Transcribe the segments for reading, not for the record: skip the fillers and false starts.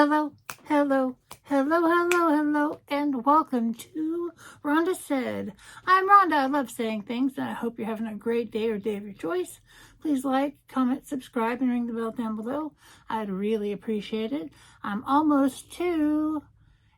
Hello, hello, hello, hello, hello, and welcome to Rhonda Said. I'm Rhonda. I love saying things, and I hope you're having a great day or day of your choice. Please like, comment, subscribe, and ring the bell down below. I'd really appreciate it. I'm almost to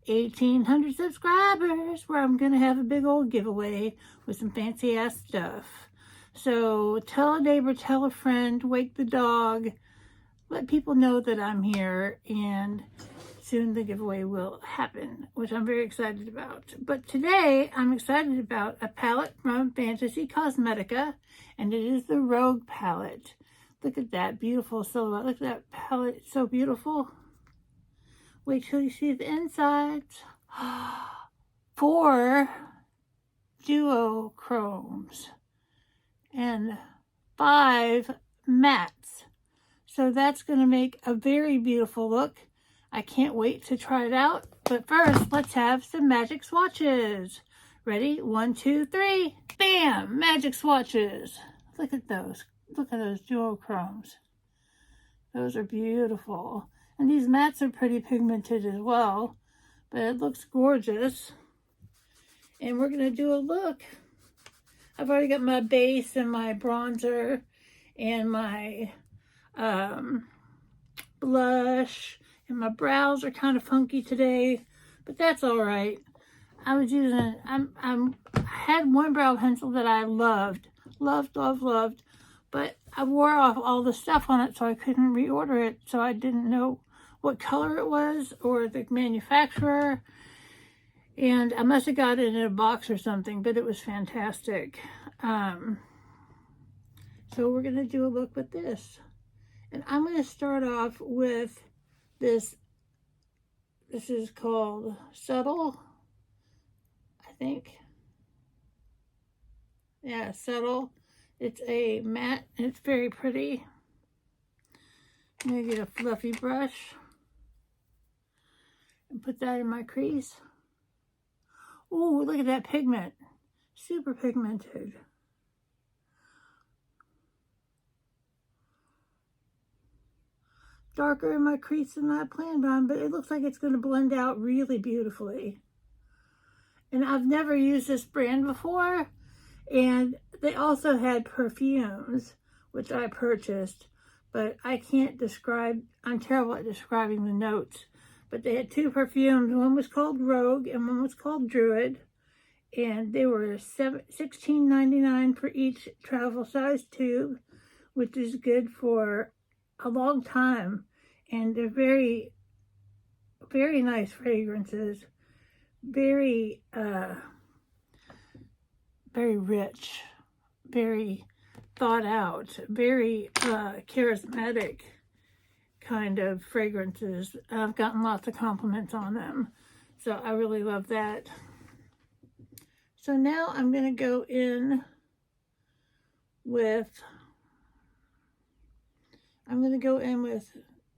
1,800 subscribers, where I'm going to have a big old giveaway with some fancy-ass stuff. So tell a neighbor, tell a friend, wake the dog, let people know that I'm here, and soon the giveaway will happen, which I'm very excited about. But today I'm excited about a palette from Fantasy Cosmetica, and it is the Rouge palette. Look at that beautiful silhouette. Look at that palette. It's so beautiful. Wait till you see the insides. 4 duochromes and 5 mattes. So that's going to make a very beautiful look. I can't wait to try it out. But first, let's have some magic swatches. Ready? 1, 2, 3. Bam! Magic swatches. Look at those. Look at those duochromes. Those are beautiful. And these mattes are pretty pigmented as well. But it looks gorgeous. And we're going to do a look. I've already got my base and my bronzer and my blush, and my brows are kind of funky today, but that's all right. I was using I had one brow pencil that I loved, but I wore off all the stuff on it, so I couldn't reorder it, so I didn't know what color it was or the manufacturer, and I must have got it in a box or something, but it was fantastic. So we're gonna do a look with this. And I'm going to start off with this. This is called Subtle, I think. Yeah, Subtle. It's a matte, and it's very pretty. I'm going to get a fluffy brush and put that in my crease. Oh, look at that pigment. Super pigmented. Darker in my crease than I planned on, but it looks like it's going to blend out really beautifully. And I've never used this brand before, and they also had perfumes, which I purchased, but I can't describe, I'm terrible at describing the notes, but they had 2 perfumes. One was called Rogue and one was called Druid, and they were $16.99 for each travel size tube, which is good for a long time, and they're very, very nice fragrances, very rich, very thought out, very charismatic kind of fragrances. I've gotten lots of compliments on them, so I really love that. So now I'm going to go in with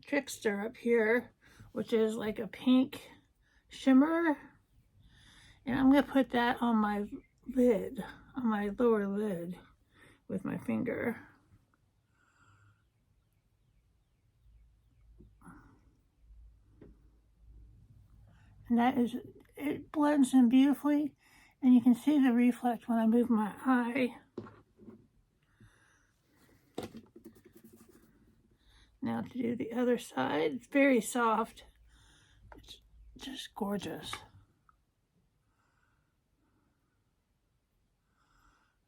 Trickster up here, which is like a pink shimmer. And I'm going to put that on my lid, on my lower lid with my finger. And that is, it blends in beautifully. And you can see the reflect when I move my eye. Now to do the other side. It's very soft. It's just gorgeous.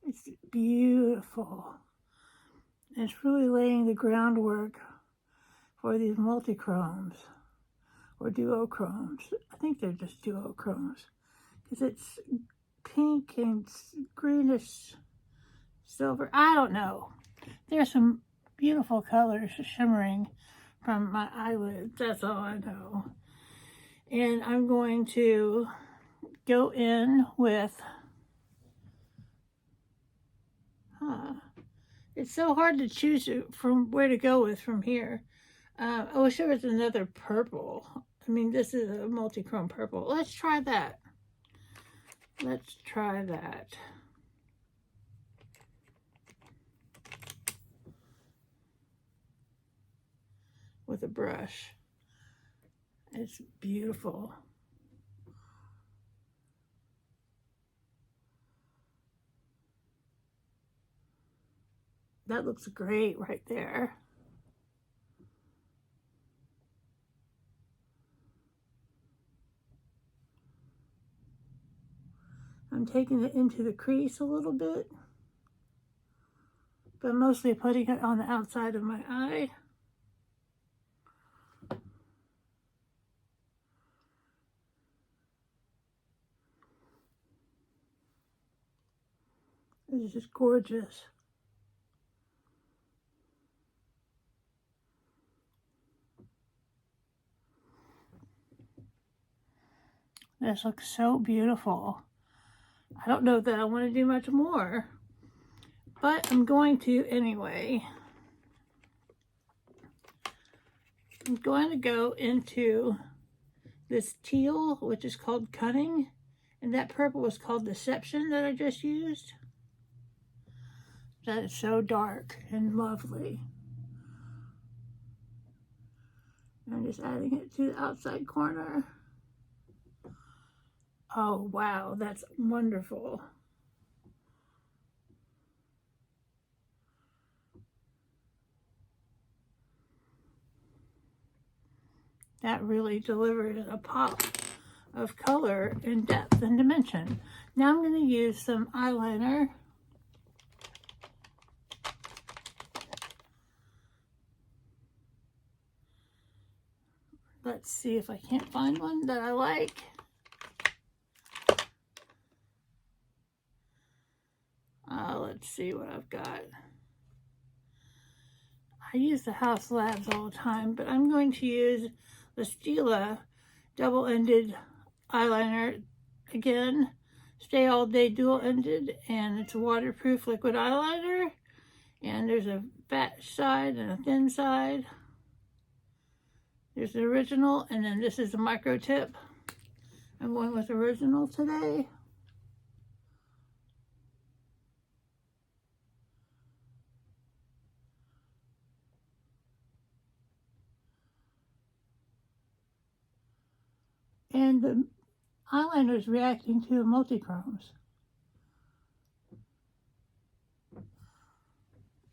It's beautiful. It's really laying the groundwork for these multichromes or duochromes. I think they're just duochromes because it's pink and greenish silver. I don't know. There's some beautiful colors shimmering from my eyelids. That's all I know. And I'm going to go in with, it's so hard to choose from where to go with from here. I wish there was another purple. I mean, this is a multi-chrome purple. Let's try that. Let's try that. With a brush. It's beautiful. That looks great right there. I'm taking it into the crease a little bit, but mostly putting it on the outside of my eye. It's just gorgeous. This looks so beautiful. I don't know that I want to do much more, but I'm going to anyway. I'm going to go into this teal, which is called Cunning, and that purple was called Deception that I just used. That is so dark and lovely. I'm just adding it to the outside corner. Oh, wow, that's wonderful. That really delivers a pop of color and depth and dimension. Now I'm going to use some eyeliner. Let's see if I can't find one that I like. Let's see what I've got. I use the House Labs all the time, but I'm going to use the Stila double-ended eyeliner again. Stay All Day dual-ended, and it's a waterproof liquid eyeliner. And there's a fat side and a thin side. There's the original, and then this is a micro tip. I'm going with original today. And the eyeliner is reacting to the multi-chromes.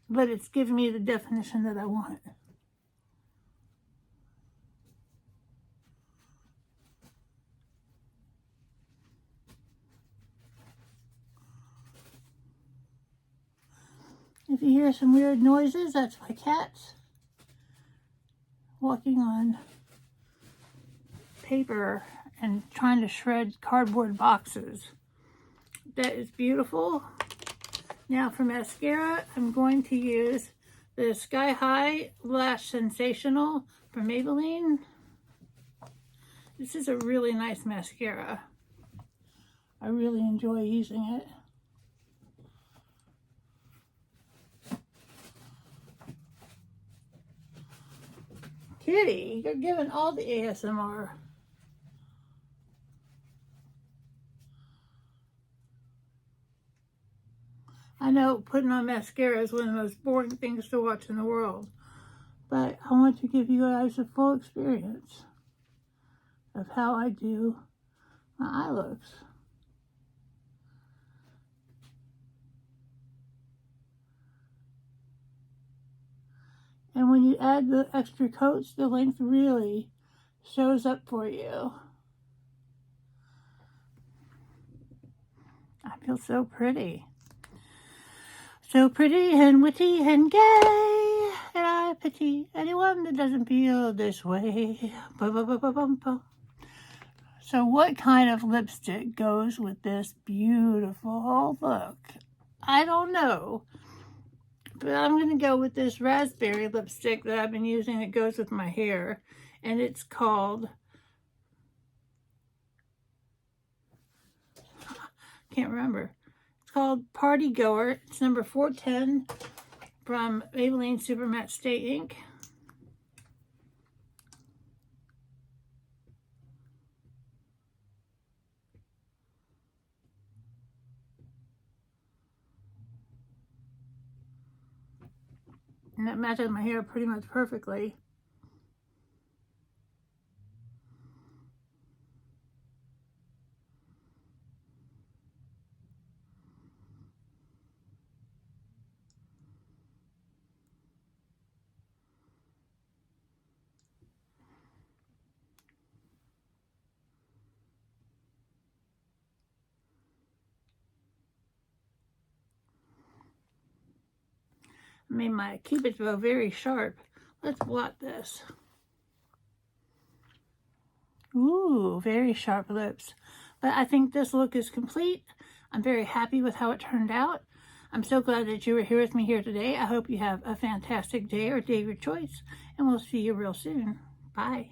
But it's giving me the definition that I want. If you hear some weird noises, that's my cats walking on paper and trying to shred cardboard boxes. That is beautiful. Now for mascara, I'm going to use the Sky High Lash Sensational from Maybelline. This is a really nice mascara. I really enjoy using it. Kitty, you're giving all the ASMR. I know putting on mascara is one of the most boring things to watch in the world, but I want to give you guys a full experience of how I do my eye looks. And when you add the extra coats, the length really shows up for you. I feel so pretty. So pretty and witty and gay, and I pity anyone that doesn't feel this way. So what kind of lipstick goes with this beautiful look? I don't know, but I'm going to go with this raspberry lipstick that I've been using that goes with my hair, and it's called, can't remember. It's called Party Goer. It's number 410 from Maybelline Super Matte Stay Ink. And that matches my hair pretty much perfectly. made my Cupid's bow very sharp. Let's blot this. Ooh, very sharp lips. But I think this look is complete. I'm very happy with how it turned out. I'm so glad that you were here with me here today. I hope you have a fantastic day or day of your choice, and we'll see you real soon. Bye.